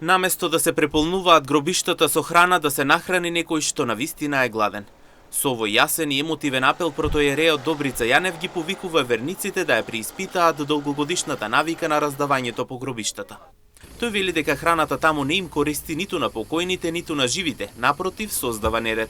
Наместо да се преполнуваат гробиштата со храна, да се нахрани некој што навистина е гладен. Со овој јасен и емотивен апел протоиереот Добрица Јанев ги повикува верниците да ја преиспитаат долгогодишната навика на раздавањето по гробиштата. Тој вели дека храната таму не им користи ниту на покојните, ниту на живите, напротив, создава неред.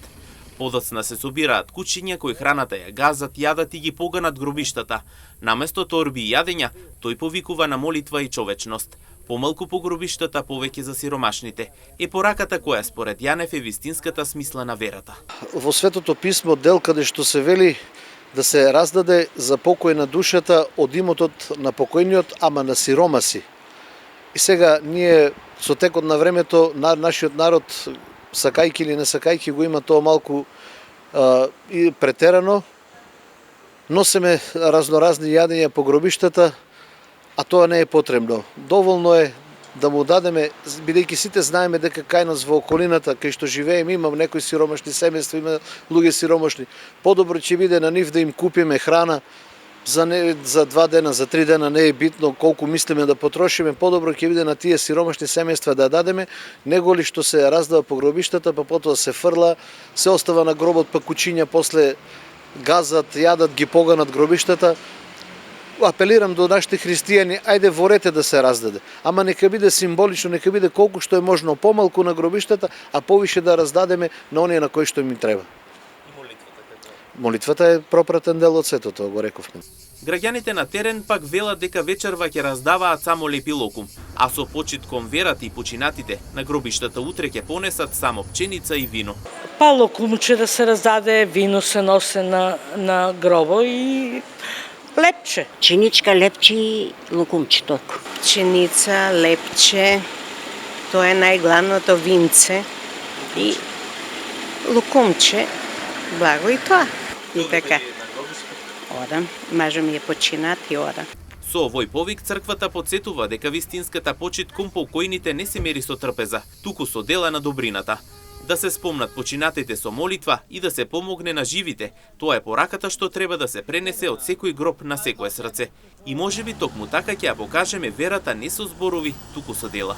Подоцна се собираат кучиња кои храната ја газат, јадат и ги поганат гробиштата. Наместо торби и јадења, тој повикува на молитва и човечност. Помалку по гробиштата, повеќе за сиромашните. Е пораката која според Јанев е вистинската смисла на верата. Во Светото писмо дел каде што се вели да се раздаде за покој на душата од имотот на покојниот, ама на сиромаси. И сега ние со текот на времето нашиот народ, сакајки или не сакајки, го има тоа малку и претерано. Носиме разноразни јадења по гробиштата, а тоа не е потребно. Доволно е да му дадеме, бидејќи сите знаеме дека кај нас во околината, кај што живееме, има некои сиромашни семејства, има луѓе сиромашни. Подобро ќе биде на нив да им купиме храна за 2 дена, за 3 дена, не е битно колку мислиме да потрошиме, подобро ќе биде на тие сиромашни семејства да дадеме, него ли што се раздава по гробиштата, па потоа се фрла, се остава на гробот, па кучиња после газат, јадат, ги поганат гробиштата. Апелирам до нашите христијани, ајде ворете да се раздаде. Ама нека биде символично, нека биде колку што е можно помалку на гробиштата, а повише да раздадеме на оние на кои што им треба. Молитвата е пропратен дел од светото, го рековме. Граѓаните на терен пак велат дека вечерва ќе раздаваат само лепи локум, а со почит кон верата и починатите на гробиштата утре ќе понесат само пченица и вино. Па локумче да се раздаде, вино се носе на гробо и лепче. Пченичка, лепче и лукумче толку. Пченица, лепче, тоа е најглавното, винце и лукумче, благо и тоа. И така. Одам, мажо ми е починат и одам. Со овој повик црквата потсетува дека вистинската почит кон покојните не се мери со трпеза, туку со дела на добрината. Да се спомнат починатите со молитва и да се помогне на живите, тоа е пораката што треба да се пренесе од секој гроб на секое срце. И можеби токму така ќе ја покажеме верата не со зборови, туку со дела.